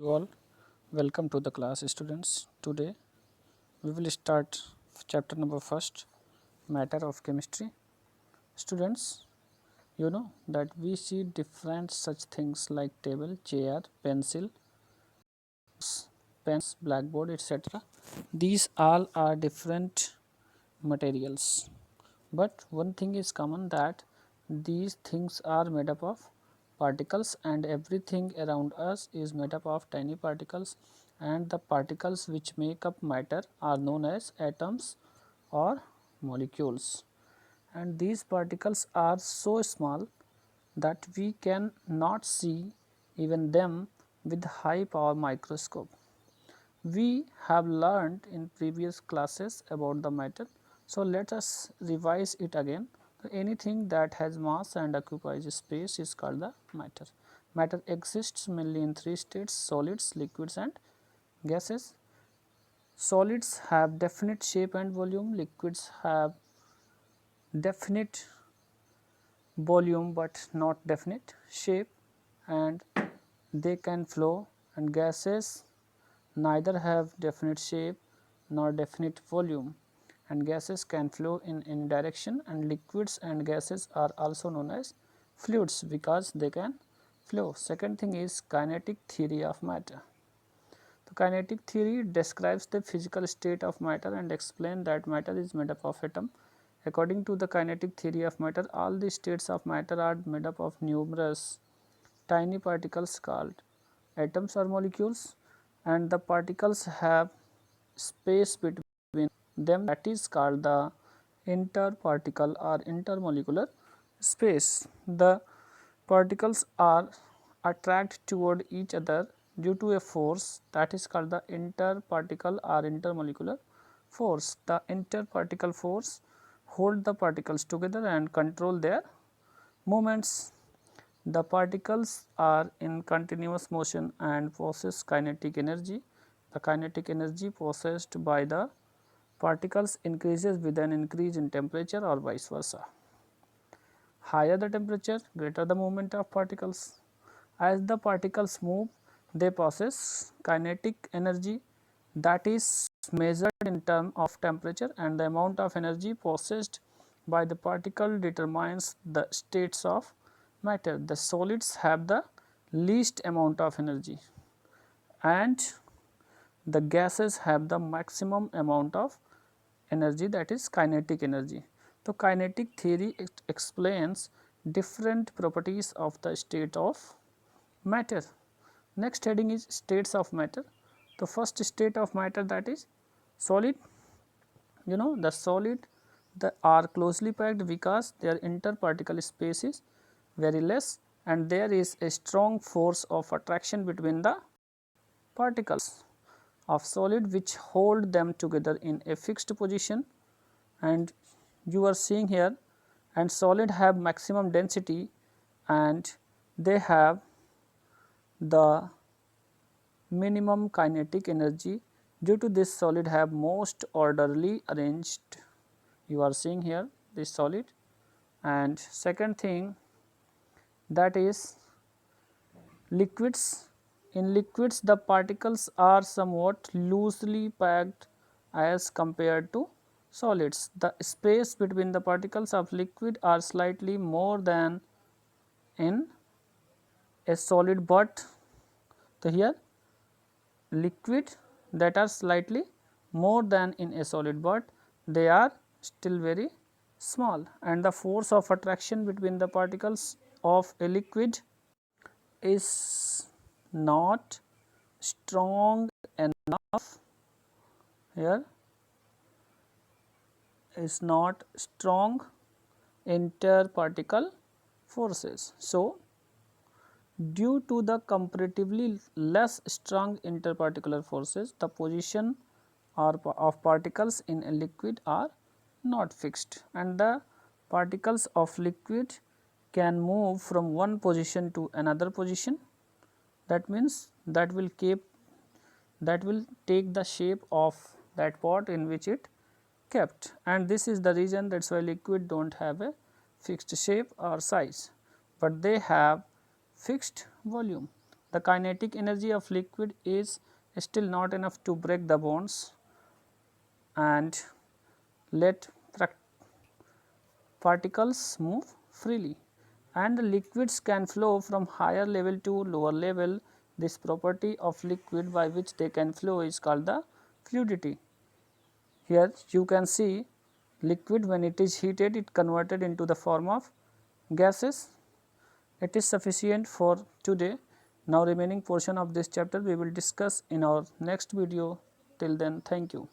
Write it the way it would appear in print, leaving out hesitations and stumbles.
You all, welcome to the class students. Today we will start chapter number first, matter of chemistry. Students, you know that we see different such things like table, chair, pencil, pens, blackboard, etc. These all are different materials, but one thing is common, that these things are made up of particles, and everything around us is made up of tiny particles, and the particles which make up matter are known as atoms or molecules, and these particles are so small that we can not see even them with high power microscope. We have learned in previous classes about the matter, so let us revise it again. Anything that has mass and occupies space is called the matter. Matter exists mainly in three states: solids, liquids and gases. Solids have definite shape and volume, liquids have definite volume but not definite shape, and they can flow, and gases neither have definite shape nor definite volume, and gases can flow in any direction, and liquids and gases are also known as fluids because they can flow. Second thing is kinetic theory of matter. The kinetic theory describes the physical state of matter and explains that matter is made up of atom. According to the kinetic theory of matter, all the states of matter are made up of numerous tiny particles called atoms or molecules, and the particles have space between them, that is called the interparticle or intermolecular space. The particles are attracted toward each other due to a force that is called the interparticle or intermolecular force. The interparticle force hold the particles together and control their movements. The particles are in continuous motion and possess kinetic energy. The kinetic energy possessed by the particles increases with an increase in temperature or vice versa. Higher the temperature, greater the movement of particles. As the particles move, they possess kinetic energy that is measured in terms of temperature, and the amount of energy possessed by the particle determines the states of matter. The solids have the least amount of energy, and the gases have the maximum amount of energy, that is kinetic energy. So, kinetic theory explains different properties of the state of matter. Next heading is states of matter. The first state of matter, that is solid. You know, the solid are closely packed because their interparticle space is very less, and there is a strong force of attraction between the particles of solid which hold them together in a fixed position, and you are seeing here, and solid have maximum density and they have the minimum kinetic energy. Due to this, solid have most orderly arranged. You are seeing here this solid. And second thing, that is liquids. In liquids, the particles are somewhat loosely packed as compared to solids. The space between the particles of liquid are slightly more than in a solid, but here liquid that are slightly more than in a solid, but they are still very small, and the force of attraction between the particles of a liquid is not strong enough, here is not strong interparticle forces. So, due to the comparatively less strong interparticular forces, the position of particles in a liquid are not fixed, and the particles of liquid can move from one position to another position. That means that will take the shape of that pot in which it kept, and this is the reason that is why liquid do not have a fixed shape or size, but they have fixed volume. The kinetic energy of liquid is still not enough to break the bonds and let particles move freely, and the liquids can flow from higher level to lower level. This property of liquid by which they can flow is called the fluidity. Here you can see liquid, when it is heated, it converted into the form of gases. It is sufficient for today. Now remaining portion of this chapter we will discuss in our next video. Till then, thank you.